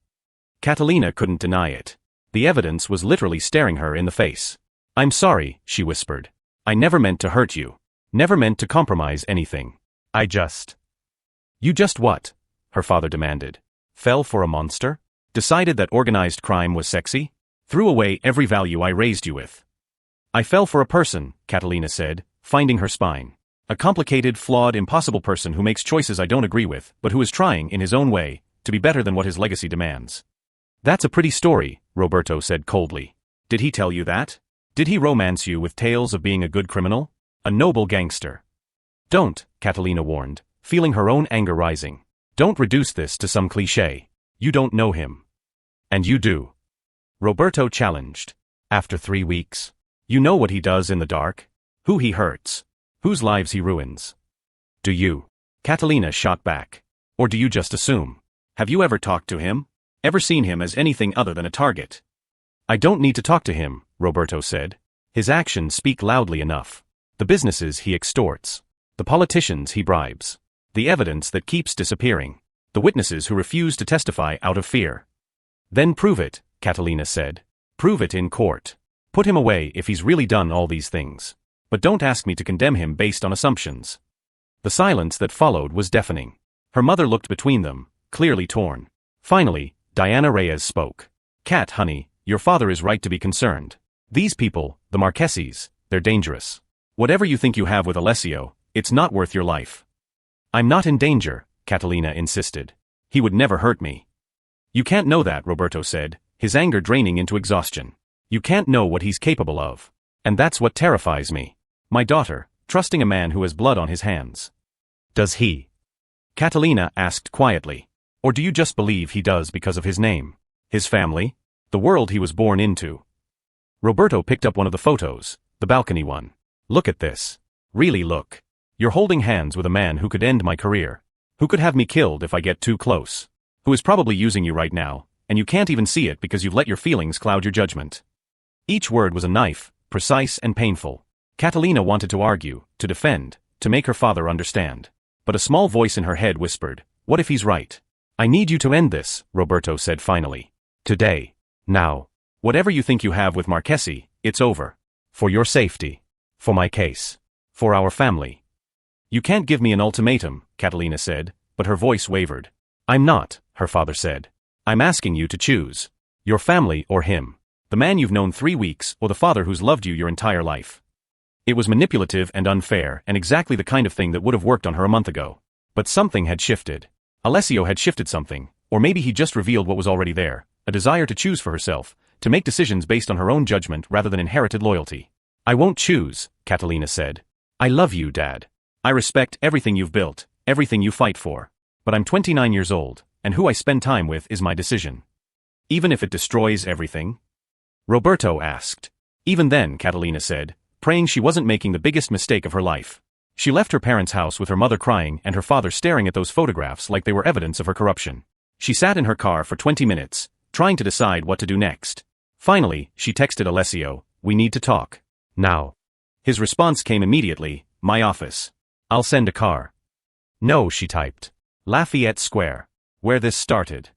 Catalina couldn't deny it. The evidence was literally staring her in the face. "I'm sorry," she whispered. "I never meant to hurt you. Never meant to compromise anything. I just—" "You just what?" her father demanded. "Fell for a monster? Decided that organized crime was sexy? Threw away every value I raised you with?" "I fell for a person," Catalina said, finding her spine. "A complicated, flawed, impossible person who makes choices I don't agree with, but who is trying, in his own way, to be better than what his legacy demands." "That's a pretty story," Roberto said coldly. "Did he tell you that? Did he romance you with tales of being a good criminal? A noble gangster?" "Don't," Catalina warned, feeling her own anger rising. "Don't reduce this to some cliché. You don't know him." "And you do." Roberto challenged. "After 3 weeks. You know what he does in the dark? Who he hurts? Whose lives he ruins? Do you?" Catalina shot back. "Or do you just assume? Have you ever talked to him? Ever seen him as anything other than a target?" "I don't need to talk to him," Roberto said. "His actions speak loudly enough. The businesses he extorts. The politicians he bribes. The evidence that keeps disappearing. The witnesses who refuse to testify out of fear." "Then prove it," Catalina said. "Prove it in court. Put him away if he's really done all these things. But don't ask me to condemn him based on assumptions." The silence that followed was deafening. Her mother looked between them, clearly torn. Finally, Diana Reyes spoke. "Cat, honey, your father is right to be concerned. These people, the Marchesis, they're dangerous. Whatever you think you have with Alessio, it's not worth your life." "I'm not in danger," Catalina insisted. "He would never hurt me." "You can't know that," Roberto said, his anger draining into exhaustion. "You can't know what he's capable of. And that's what terrifies me. My daughter, trusting a man who has blood on his hands." "Does he?" Catalina asked quietly. "Or do you just believe he does because of his name? His family? The world he was born into?" Roberto picked up one of the photos, the balcony one. "Look at this. Really look. You're holding hands with a man who could end my career. Who could have me killed if I get too close. Who is probably using you right now, and you can't even see it because you've let your feelings cloud your judgment." Each word was a knife, precise and painful. Catalina wanted to argue, to defend, to make her father understand. But a small voice in her head whispered, "What if he's right? I need you to end this," Roberto said finally. "Today. Now. Whatever you think you have with Marchesi, it's over. For your safety. For my case. For our family." "You can't give me an ultimatum," Catalina said, but her voice wavered. "I'm not," her father said. "I'm asking you to choose. Your family or him. The man you've known 3 weeks or the father who's loved you your entire life." It was manipulative and unfair and exactly the kind of thing that would have worked on her a month ago. But something had shifted. Alessio had shifted something, or maybe he just revealed what was already there, a desire to choose for herself, to make decisions based on her own judgment rather than inherited loyalty. "I won't choose," Catalina said. "I love you, Dad. I respect everything you've built, everything you fight for. But I'm 29 years old, and who I spend time with is my decision. Even if it destroys everything?" Roberto asked. "Even then," Catalina said, praying she wasn't making the biggest mistake of her life. She left her parents' house with her mother crying and her father staring at those photographs like they were evidence of her corruption. She sat in her car for 20 minutes, trying to decide what to do next. Finally, she texted Alessio, "We need to talk. Now." His response came immediately, "My office. I'll send a car." "No," she typed. "Lafayette Square. Where this started."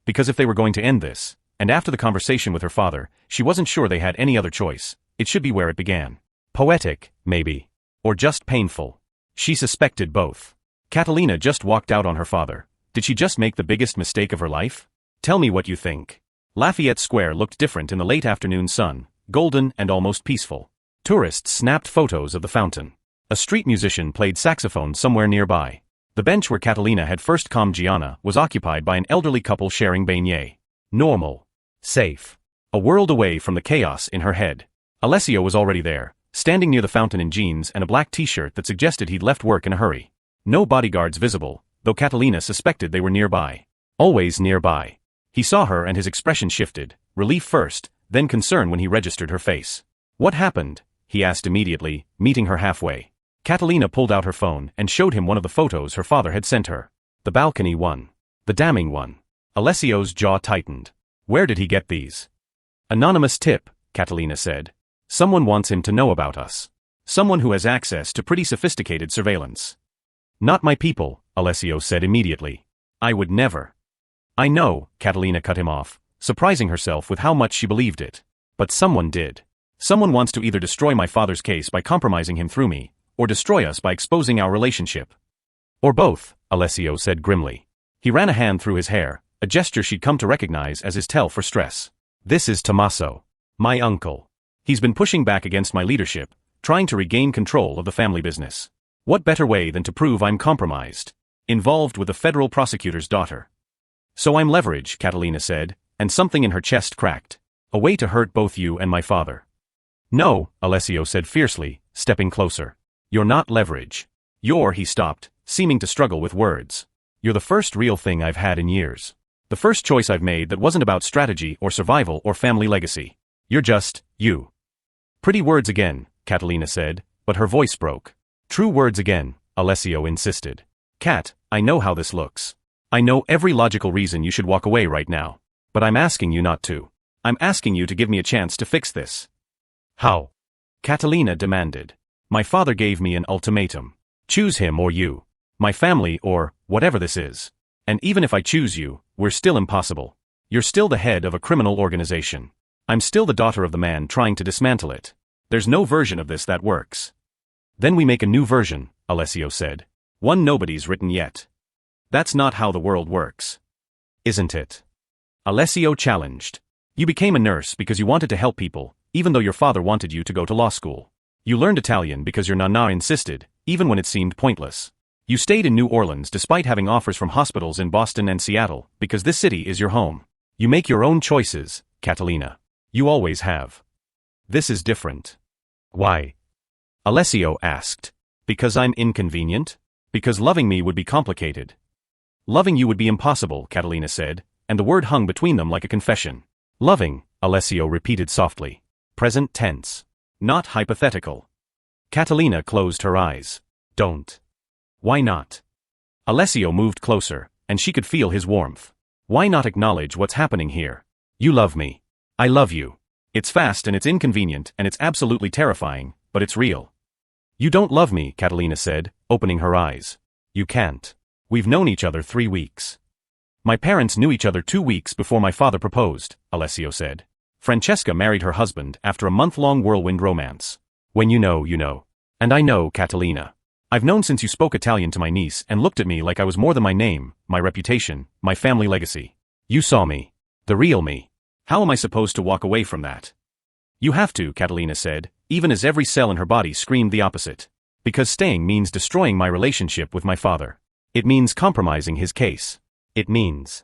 Because if they were going to end this, and after the conversation with her father, she wasn't sure they had any other choice, it should be where it began. Poetic, maybe. Or just painful. She suspected both. Catalina just walked out on her father. Did she just make the biggest mistake of her life? "Tell me what you think." Lafayette Square looked different in the late afternoon sun, golden and almost peaceful. Tourists snapped photos of the fountain. A street musician played saxophone somewhere nearby. The bench where Catalina had first calmed Gianna was occupied by an elderly couple sharing beignet. Normal. Safe. A world away from the chaos in her head. Alessio was already there, standing near the fountain in jeans and a black t-shirt that suggested he'd left work in a hurry. No bodyguards visible, though Catalina suspected they were nearby. Always nearby. He saw her and his expression shifted, relief first, then concern when he registered her face. "What happened?" he asked immediately, meeting her halfway. Catalina pulled out her phone and showed him one of the photos her father had sent her. The balcony one. The damning one. Alessio's jaw tightened. "Where did he get these?" "Anonymous tip," Catalina said. "Someone wants him to know about us. Someone who has access to pretty sophisticated surveillance." "Not my people," Alessio said immediately. "I would never." I know, Catalina cut him off, surprising herself with how much she believed it. But someone did. Someone wants to either destroy my father's case by compromising him through me, or destroy us by exposing our relationship. Or both, Alessio said grimly. He ran a hand through his hair, a gesture she'd come to recognize as his tell for stress. This is Tommaso. My uncle. He's been pushing back against my leadership, trying to regain control of the family business. What better way than to prove I'm compromised? Involved with the federal prosecutor's daughter. So I'm leverage, Catalina said, and something in her chest cracked. A way to hurt both you and my father. No, Alessio said fiercely, stepping closer. You're not leverage. He stopped, seeming to struggle with words. You're the first real thing I've had in years. The first choice I've made that wasn't about strategy or survival or family legacy. You're just, you. Pretty words again, Catalina said, but her voice broke. True words again, Alessio insisted. Cat, I know how this looks. I know every logical reason you should walk away right now. But I'm asking you not to. I'm asking you to give me a chance to fix this. How? Catalina demanded. My father gave me an ultimatum. Choose him or you. My family or whatever this is. And even if I choose you, we're still impossible. You're still the head of a criminal organization. I'm still the daughter of the man trying to dismantle it. There's no version of this that works. Then we make a new version, Alessio said. One nobody's written yet. That's not how the world works. Isn't it? Alessio challenged. You became a nurse because you wanted to help people, even though your father wanted you to go to law school. You learned Italian because your nana insisted, even when it seemed pointless. You stayed in New Orleans despite having offers from hospitals in Boston and Seattle, because this city is your home. You make your own choices, Catalina. You always have. This is different. Why? Alessio asked. Because I'm inconvenient? Because loving me would be complicated. Loving you would be impossible, Catalina said, and the word hung between them like a confession. Loving, Alessio repeated softly. Present tense. Not hypothetical. Catalina closed her eyes. Don't. Why not? Alessio moved closer, and she could feel his warmth. Why not acknowledge what's happening here? You love me. I love you. It's fast and it's inconvenient and it's absolutely terrifying, but it's real. You don't love me, Catalina said, opening her eyes. You can't. We've known each other 3 weeks. My parents knew each other 2 weeks before my father proposed, Alessio said. Francesca married her husband after a month-long whirlwind romance. When you know, you know. And I know, Catalina. I've known since you spoke Italian to my niece and looked at me like I was more than my name, my reputation, my family legacy. You saw me. The real me. How am I supposed to walk away from that? You have to, Catalina said, even as every cell in her body screamed the opposite. Because staying means destroying my relationship with my father. It means compromising his case. It means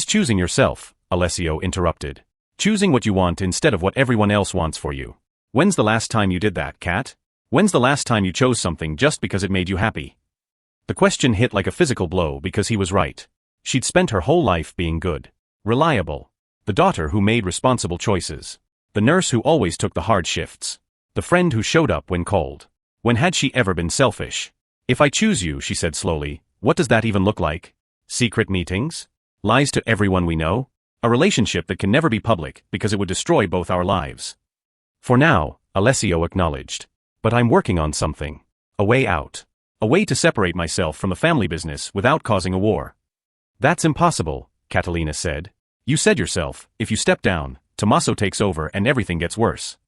choosing yourself, Alessio interrupted. Choosing what you want instead of what everyone else wants for you. When's the last time you did that, Kat? When's the last time you chose something just because it made you happy? The question hit like a physical blow because he was right. She'd spent her whole life being good. Reliable. The daughter who made responsible choices. The nurse who always took the hard shifts. The friend who showed up when called. When had she ever been selfish? If I choose you, she said slowly, what does that even look like? Secret meetings? Lies to everyone we know? A relationship that can never be public because it would destroy both our lives. For now, Alessio acknowledged. But I'm working on something. A way out. A way to separate myself from the family business without causing a war. That's impossible, Catalina said. You said yourself, if you step down, Tommaso takes over and everything gets worse.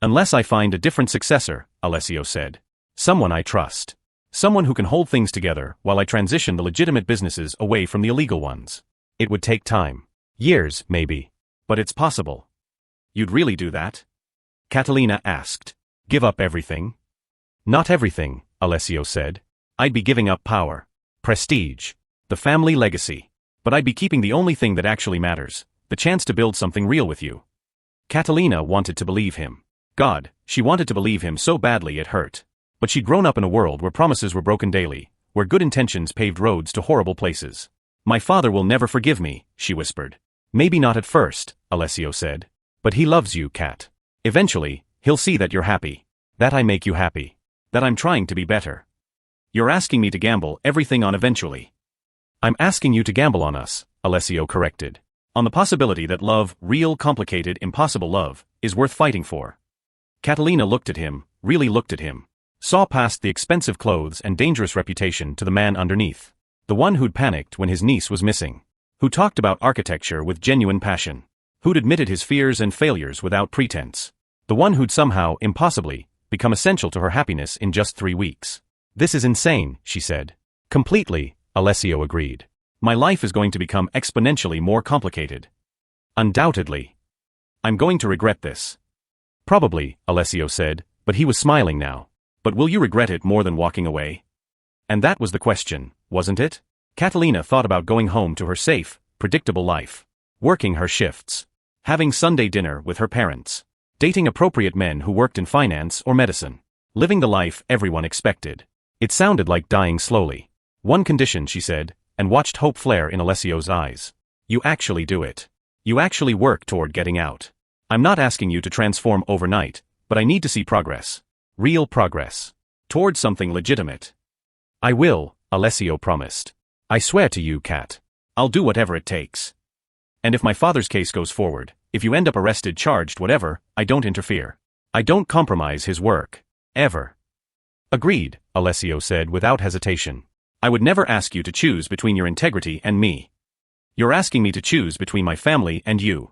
Unless I find a different successor, Alessio said. Someone I trust. Someone who can hold things together while I transition the legitimate businesses away from the illegal ones. It would take time. Years, maybe. But it's possible. You'd really do that? Catalina asked. Give up everything? Not everything, Alessio said. I'd be giving up power. Prestige. The family legacy. But I'd be keeping the only thing that actually matters. The chance to build something real with you. Catalina wanted to believe him. God, she wanted to believe him so badly it hurt. But she'd grown up in a world where promises were broken daily, where good intentions paved roads to horrible places. My father will never forgive me, she whispered. Maybe not at first, Alessio said. But he loves you, Kat. Eventually, he'll see that you're happy. That I make you happy. That I'm trying to be better. You're asking me to gamble everything on eventually. I'm asking you to gamble on us, Alessio corrected. On the possibility that love, real, complicated, impossible love, is worth fighting for. Catalina looked at him, really looked at him. Saw past the expensive clothes and dangerous reputation to the man underneath. The one who'd panicked when his niece was missing. Who talked about architecture with genuine passion. Who'd admitted his fears and failures without pretense. The one who'd somehow, impossibly, become essential to her happiness in just 3 weeks. This is insane, she said. Completely, Alessio agreed. My life is going to become exponentially more complicated. Undoubtedly. I'm going to regret this. Probably, Alessio said, but he was smiling now. But will you regret it more than walking away? And that was the question, wasn't it? Catalina thought about going home to her safe, predictable life. Working her shifts. Having Sunday dinner with her parents. Dating appropriate men who worked in finance or medicine. Living the life everyone expected. It sounded like dying slowly. One condition, she said, and watched hope flare in Alessio's eyes. You actually do it. You actually work toward getting out. I'm not asking you to transform overnight, but I need to see progress. Real progress. Toward something legitimate. I will, Alessio promised. I swear to you, Kat. I'll do whatever it takes. And if my father's case goes forward, if you end up arrested, charged, whatever, I don't interfere. I don't compromise his work. Ever. Agreed, Alessio said without hesitation. I would never ask you to choose between your integrity and me. You're asking me to choose between my family and you.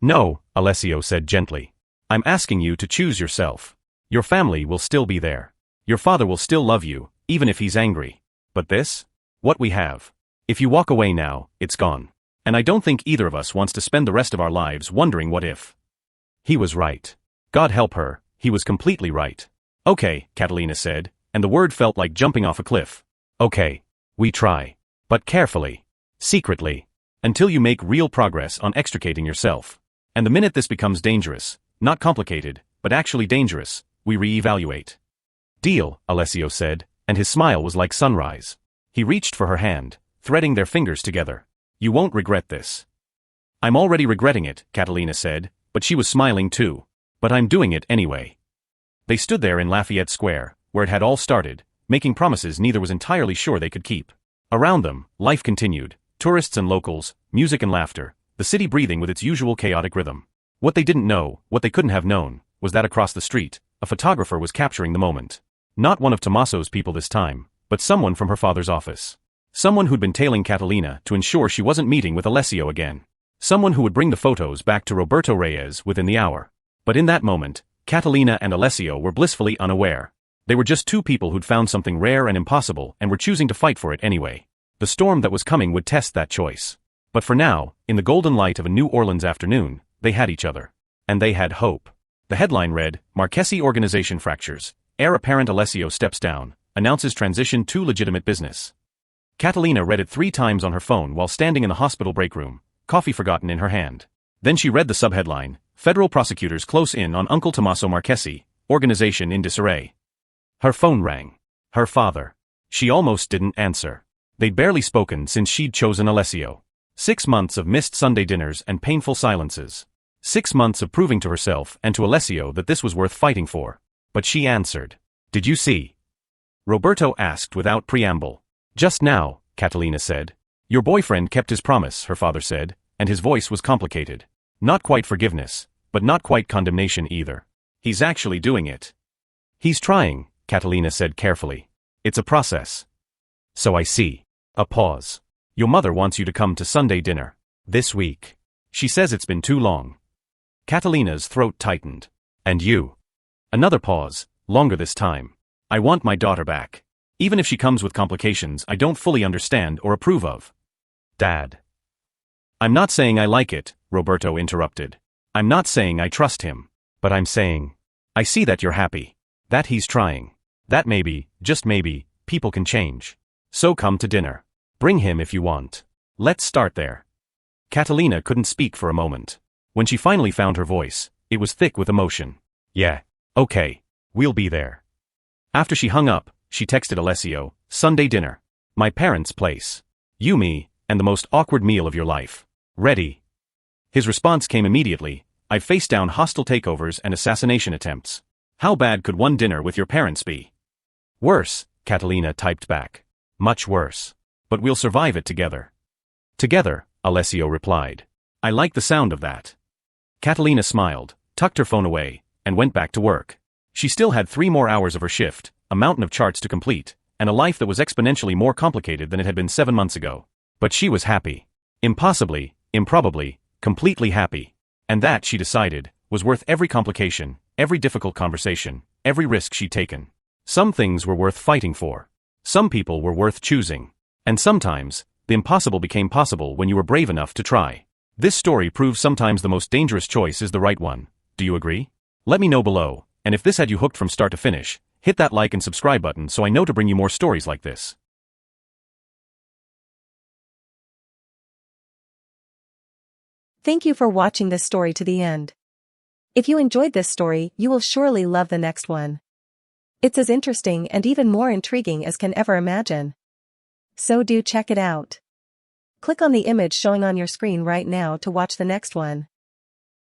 No, Alessio said gently. I'm asking you to choose yourself. Your family will still be there. Your father will still love you, even if he's angry. But this? What we have. If you walk away now, it's gone. And I don't think either of us wants to spend the rest of our lives wondering what if. He was right. God help her, he was completely right. Okay, Catalina said, and the word felt like jumping off a cliff. Okay. We try. But carefully. Secretly. Until you make real progress on extricating yourself. And the minute this becomes dangerous, not complicated, but actually dangerous, we re-evaluate. Deal, Alessio said, and his smile was like sunrise. He reached for her hand, threading their fingers together. You won't regret this. I'm already regretting it, Catalina said, but she was smiling too. But I'm doing it anyway. They stood there in Lafayette Square, where it had all started, making promises neither was entirely sure they could keep. Around them, life continued, tourists and locals, music and laughter, the city breathing with its usual chaotic rhythm. What they didn't know, what they couldn't have known, was that across the street, a photographer was capturing the moment. Not one of Tommaso's people this time, but someone from her father's office. Someone who'd been tailing Catalina to ensure she wasn't meeting with Alessio again. Someone who would bring the photos back to Roberto Reyes within the hour. But in that moment, Catalina and Alessio were blissfully unaware. They were just two people who'd found something rare and impossible and were choosing to fight for it anyway. The storm that was coming would test that choice. But for now, in the golden light of a New Orleans afternoon, they had each other. And they had hope. The headline read, Marchesi Organization Fractures. Heir apparent Alessio steps down, announces transition to legitimate business. Catalina read it 3 times on her phone while standing in the hospital break room, coffee forgotten in her hand. Then she read the subheadline, Federal prosecutors close in on Uncle Tommaso Marchesi, organization in disarray. Her phone rang. Her father. She almost didn't answer. They'd barely spoken since she'd chosen Alessio. 6 months of missed Sunday dinners and painful silences. 6 months of proving to herself and to Alessio that this was worth fighting for. But she answered. Did you see? Roberto asked without preamble. Just now, Catalina said. Your boyfriend kept his promise, her father said, and his voice was complicated. Not quite forgiveness, but not quite condemnation either. He's actually doing it. He's trying, Catalina said carefully. It's a process. So I see. A pause. Your mother wants you to come to Sunday dinner. This week. She says it's been too long. Catalina's throat tightened. And you? Another pause, longer this time. I want my daughter back. Even if she comes with complications I don't fully understand or approve of. Dad. I'm not saying I like it, Roberto interrupted. I'm not saying I trust him. But I'm saying, I see that you're happy. That he's trying. That maybe, just maybe, people can change. So come to dinner. Bring him if you want. Let's start there. Catalina couldn't speak for a moment. When she finally found her voice, it was thick with emotion. Yeah. Okay. We'll be there. After she hung up, she texted Alessio, Sunday dinner. My parents' place. You, me, and the most awkward meal of your life. Ready? His response came immediately. I've faced down hostile takeovers and assassination attempts. How bad could one dinner with your parents be? Worse, Catalina typed back. Much worse. But we'll survive it together. Together, Alessio replied. I like the sound of that. Catalina smiled, tucked her phone away, and went back to work. She still had 3 more hours of her shift, a mountain of charts to complete, and a life that was exponentially more complicated than it had been 7 months ago. But she was happy. Impossibly, improbably, completely happy. And that, she decided, was worth every complication, every difficult conversation, every risk she'd taken. Some things were worth fighting for. Some people were worth choosing. And sometimes, the impossible became possible when you were brave enough to try. This story proves sometimes the most dangerous choice is the right one. Do you agree? Let me know below, and if this had you hooked from start to finish, hit that like and subscribe button so I know to bring you more stories like this. Thank you for watching this story to the end. If you enjoyed this story, you will surely love the next one. It's as interesting and even more intriguing as can ever imagine. So do check it out. Click on the image showing on your screen right now to watch the next one.